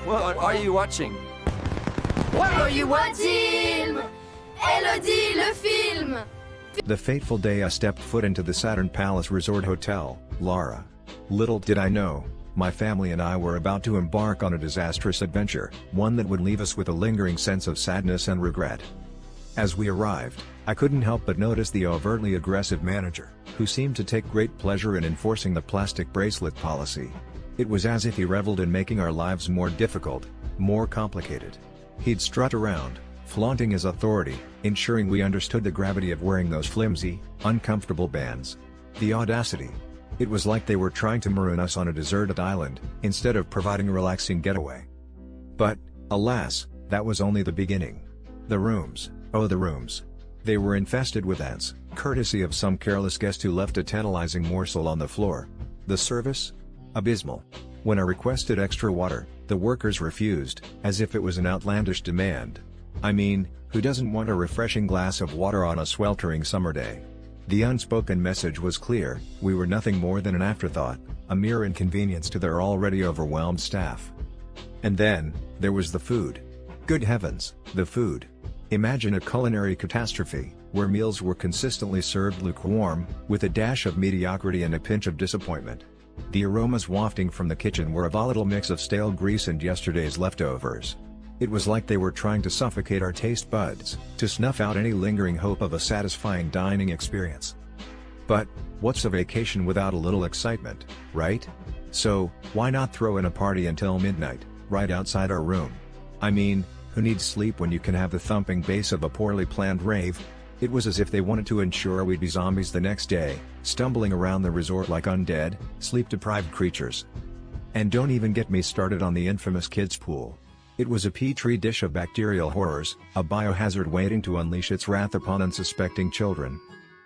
What are you watching? What are you watching? Elodie, le film! The fateful day I stepped foot into the Saturn Palace Resort Hotel, Lara. Little did I know, my family and I were about to embark on a disastrous adventure, one that would leave us with a lingering sense of sadness and regret. As we arrived, I couldn't help but notice the overtly aggressive manager, who seemed to take great pleasure in enforcing the plastic bracelet policy. It was as if he reveled in making our lives more difficult, more complicated. He'd strut around, flaunting his authority, ensuring we understood the gravity of wearing those flimsy, uncomfortable bands. The audacity. It was like they were trying to maroon us on a deserted island, instead of providing a relaxing getaway. But, alas, that was only the beginning. The rooms, oh the rooms. They were infested with ants, courtesy of some careless guest who left a tantalizing morsel on the floor. The service? Abysmal. When I requested extra water, the workers refused, as if it was an outlandish demand. I mean, who doesn't want a refreshing glass of water on a sweltering summer day? The unspoken message was clear: we were nothing more than an afterthought, a mere inconvenience to their already overwhelmed staff. And then, there was the food. Good heavens, the food. Imagine a culinary catastrophe, where meals were consistently served lukewarm, with a dash of mediocrity and a pinch of disappointment. The aromas wafting from the kitchen were a volatile mix of stale grease and yesterday's leftovers. It was like they were trying to suffocate our taste buds, to snuff out any lingering hope of a satisfying dining experience. But, what's a vacation without a little excitement, right? So, why not throw in a party until midnight, right outside our room? I mean, who needs sleep when you can have the thumping bass of a poorly planned rave? It was as if they wanted to ensure we'd be zombies the next day, stumbling around the resort like undead, sleep-deprived creatures. And don't even get me started on the infamous kids' pool. It was a petri dish of bacterial horrors, a biohazard waiting to unleash its wrath upon unsuspecting children.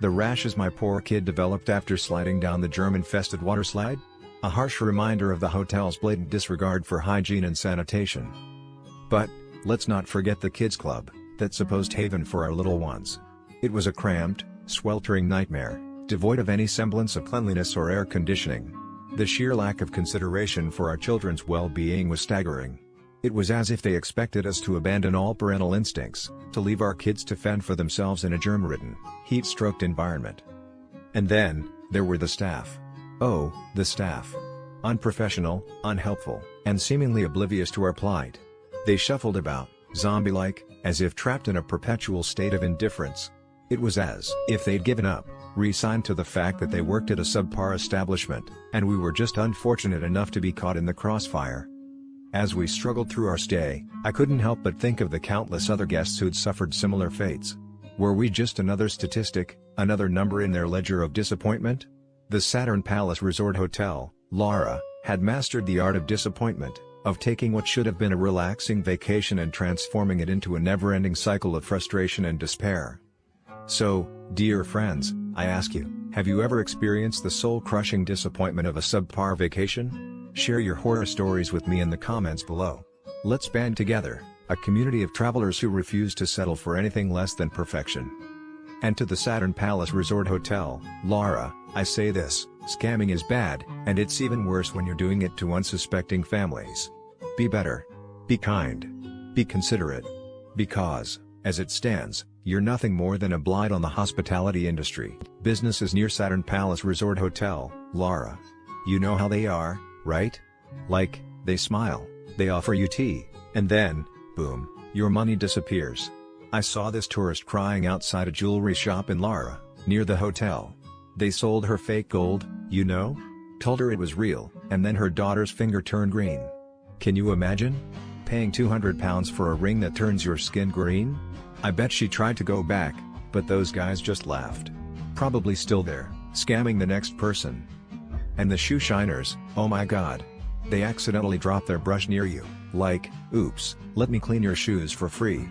The rashes my poor kid developed after sliding down the germ-infested water slide? A harsh reminder of the hotel's blatant disregard for hygiene and sanitation. But, let's not forget the kids' club, that supposed haven for our little ones. It was a cramped, sweltering nightmare, devoid of any semblance of cleanliness or air conditioning. The sheer lack of consideration for our children's well-being was staggering. It was as if they expected us to abandon all parental instincts, to leave our kids to fend for themselves in a germ-ridden, heat-stroked environment. And then, there were the staff. Oh, the staff. Unprofessional, unhelpful, and seemingly oblivious to our plight. They shuffled about, zombie-like, as if trapped in a perpetual state of indifference. It was as if they'd given up, resigned to the fact that they worked at a subpar establishment, and we were just unfortunate enough to be caught in the crossfire. As we struggled through our stay, I couldn't help but think of the countless other guests who'd suffered similar fates. Were we just another statistic, another number in their ledger of disappointment? The Saturn Palace Resort Hotel, Lara, had mastered the art of disappointment, of taking what should have been a relaxing vacation and transforming it into a never-ending cycle of frustration and despair. So, dear friends, I ask you, have you ever experienced the soul-crushing disappointment of a subpar vacation? Share your horror stories with me in the comments below. Let's band together, a community of travelers who refuse to settle for anything less than perfection. And to the Saturn Palace Resort Hotel, Lara, I say this: scamming is bad, and it's even worse when you're doing it to unsuspecting families. Be better. Be kind. Be considerate. Because, as it stands, you're nothing more than a blight on the hospitality industry. Businesses near Saturn Palace Resort Hotel, Lara. You know how they are, right? Like, they smile, they offer you tea, and then, boom, your money disappears. I saw this tourist crying outside a jewelry shop in Lara, near the hotel. They sold her fake gold, you know? Told her it was real, and then her daughter's finger turned green. Can you imagine? Paying £200 for a ring that turns your skin green? I bet she tried to go back, but those guys just laughed. Probably still there, scamming the next person. And the shoe shiners, oh my god. They accidentally drop their brush near you, like, oops, let me clean your shoes for free.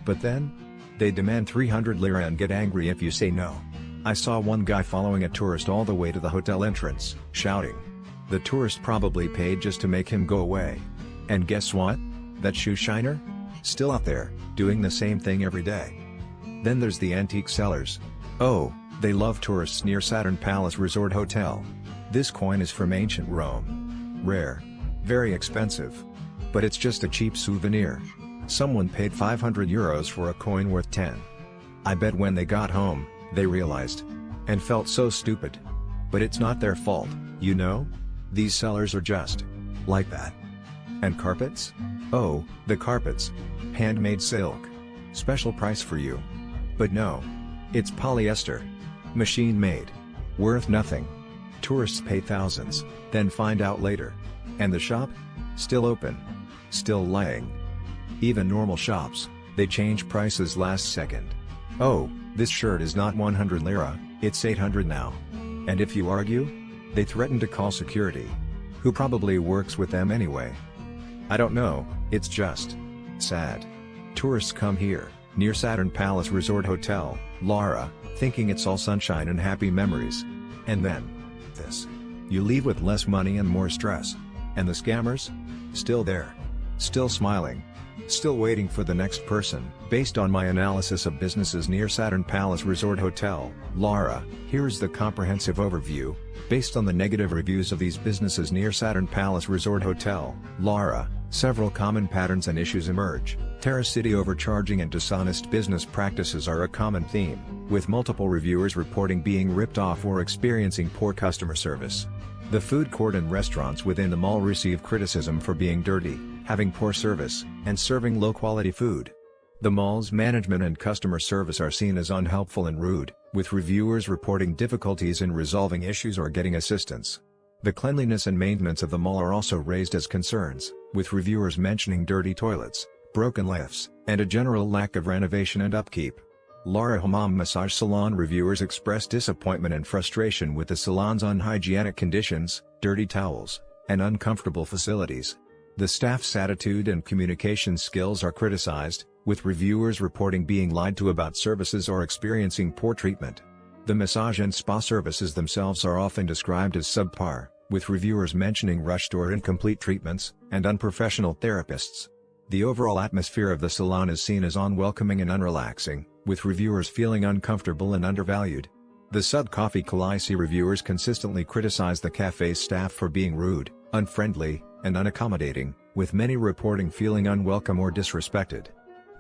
But then, they demand 300 lira and get angry if you say no. I saw one guy following a tourist all the way to the hotel entrance, shouting. The tourist probably paid just to make him go away. And guess what? That shoe shiner? Still out there, doing the same thing every day. Then there's the antique sellers. Oh, they love tourists near Saturn Palace Resort Hotel. This coin is from ancient Rome. Rare. Very expensive. But it's just a cheap souvenir. Someone paid €500 for a coin worth 10. I bet when they got home, they realized. And felt so stupid. But it's not their fault, you know? These sellers are just like that. And carpets? Oh, the carpets. Handmade silk. Special price for you. But no. It's polyester. Machine made. Worth nothing. Tourists pay thousands, then find out later. And the shop? Still open. Still lying. Even normal shops, they change prices last second. Oh, this shirt is not 100 lira, it's 800 now. And if you argue? They threaten to call security. Who probably works with them anyway. I don't know, it's just sad. Tourists come here, near Saturn Palace Resort Hotel, Lara, thinking it's all sunshine and happy memories. And then, this. You leave with less money and more stress. And the scammers? Still there. Still smiling. Still waiting for the next person. Based on my analysis of businesses near Saturn Palace Resort Hotel, Lara, here's the comprehensive overview. Based on the negative reviews of these businesses near Saturn Palace Resort Hotel, Lara, several common patterns and issues emerge. Terrace City overcharging and dishonest business practices are a common theme, with multiple reviewers reporting being ripped off or experiencing poor customer service. The food court and restaurants within the mall receive criticism for being dirty, having poor service, and serving low-quality food. The mall's management and customer service are seen as unhelpful and rude, with reviewers reporting difficulties in resolving issues or getting assistance. The cleanliness and maintenance of the mall are also raised as concerns, with reviewers mentioning dirty toilets, broken lifts, and a general lack of renovation and upkeep. Lara Hammam Massage Salon reviewers express disappointment and frustration with the salon's unhygienic conditions, dirty towels, and uncomfortable facilities. The staff's attitude and communication skills are criticized, with reviewers reporting being lied to about services or experiencing poor treatment. The massage and spa services themselves are often described as subpar, with reviewers mentioning rushed or incomplete treatments, and unprofessional therapists. The overall atmosphere of the salon is seen as unwelcoming and unrelaxing, with reviewers feeling uncomfortable and undervalued. The Sud Coffee Kalaisi reviewers consistently criticize the cafe's staff for being rude, unfriendly, and unaccommodating, with many reporting feeling unwelcome or disrespected.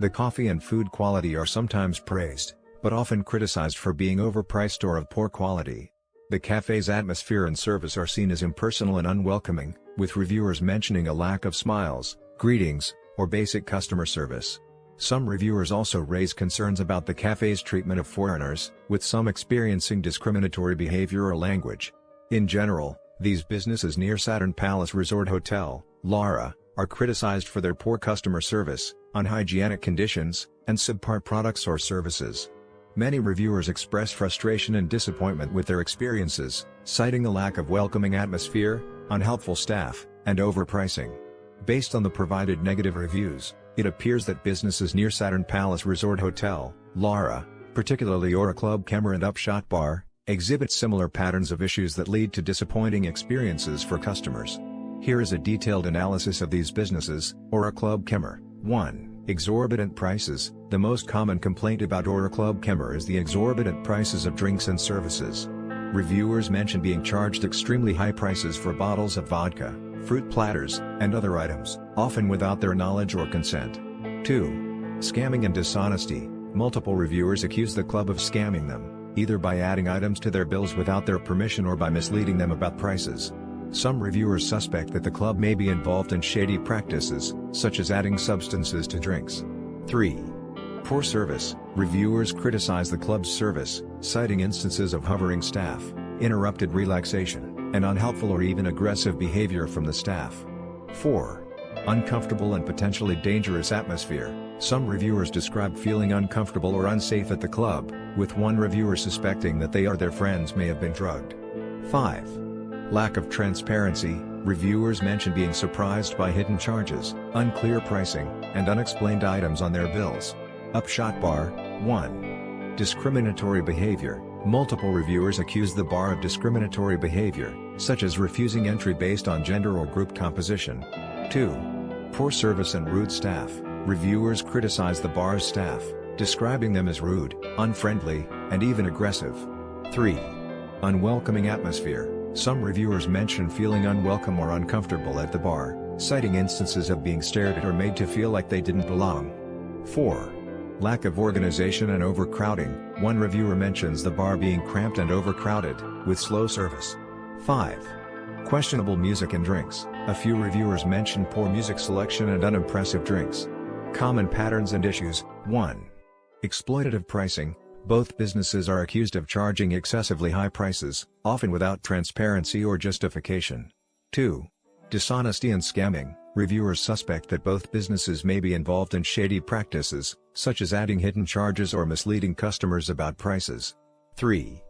The coffee and food quality are sometimes praised, but often criticized for being overpriced or of poor quality. The cafe's atmosphere and service are seen as impersonal and unwelcoming, with reviewers mentioning a lack of smiles, greetings, or basic customer service. Some reviewers also raise concerns about the cafe's treatment of foreigners, with some experiencing discriminatory behavior or language. In general, these businesses near Saturn Palace Resort Hotel, Lara, are criticized for their poor customer service, unhygienic conditions, and subpar products or services. Many reviewers express frustration and disappointment with their experiences, citing a lack of welcoming atmosphere, unhelpful staff, and overpricing. Based on the provided negative reviews, it appears that businesses near Saturn Palace Resort Hotel, Lara, particularly Aura Club Kemer and Upshot Bar, exhibit similar patterns of issues that lead to disappointing experiences for customers. Here is a detailed analysis of these businesses. Aura Club Kemer. 1. Exorbitant prices. The most common complaint about Aura Club Kemer is the exorbitant prices of drinks and services. Reviewers mention being charged extremely high prices for bottles of vodka, fruit platters, and other items, often without their knowledge or consent. 2. Scamming and dishonesty. Multiple reviewers accuse the club of scamming them, either by adding items to their bills without their permission or by misleading them about prices. Some reviewers suspect that the club may be involved in shady practices, such as adding substances to drinks. 3. Poor service. Reviewers criticize the club's service, citing instances of hovering staff, interrupted relaxation, and unhelpful or even aggressive behavior from the staff. 4. Uncomfortable and potentially dangerous atmosphere. Some reviewers describe feeling uncomfortable or unsafe at the club, with one reviewer suspecting that they or their friends may have been drugged. 5. Lack of transparency. Reviewers mention being surprised by hidden charges, unclear pricing, and unexplained items on their bills. Upshot Bar. 1. Discriminatory behavior. Multiple reviewers accuse the bar of discriminatory behavior, such as refusing entry based on gender or group composition. 2. Poor service and rude staff. Reviewers criticize the bar's staff, describing them as rude, unfriendly, and even aggressive. 3. Unwelcoming atmosphere. Some reviewers mention feeling unwelcome or uncomfortable at the bar, citing instances of being stared at or made to feel like they didn't belong. 4. Lack of organization and overcrowding. One reviewer mentions the bar being cramped and overcrowded, with slow service. 5. Questionable music and drinks. A few reviewers mention poor music selection and unimpressive drinks. Common patterns and issues. 1. Exploitative pricing. Both businesses are accused of charging excessively high prices, often without transparency or justification. 2. Dishonesty and scamming. Reviewers suspect that both businesses may be involved in shady practices, such as adding hidden charges or misleading customers about prices. 3.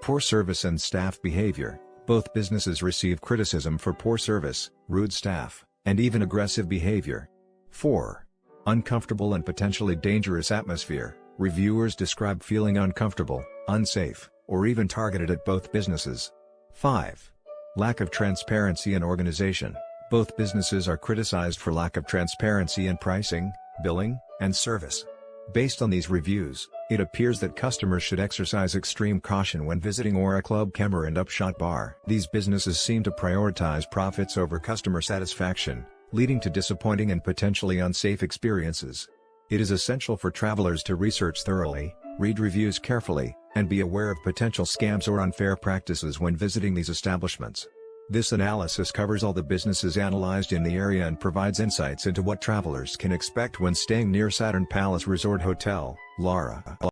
Poor service and staff behavior. Both businesses receive criticism for poor service, rude staff, and even aggressive behavior. 4. Uncomfortable and potentially dangerous atmosphere. Reviewers describe feeling uncomfortable, unsafe, or even targeted at both businesses. 5. Lack of transparency and organization. Both businesses are criticized for lack of transparency in pricing, billing, and service. Based on these reviews, it appears that customers should exercise extreme caution when visiting Aura Club Kemmer and Upshot Bar. These businesses seem to prioritize profits over customer satisfaction, leading to disappointing and potentially unsafe experiences. It is essential for travelers to research thoroughly, read reviews carefully, and be aware of potential scams or unfair practices when visiting these establishments. This analysis covers all the businesses analyzed in the area and provides insights into what travelers can expect when staying near Saturn Palace Resort Hotel, Lara.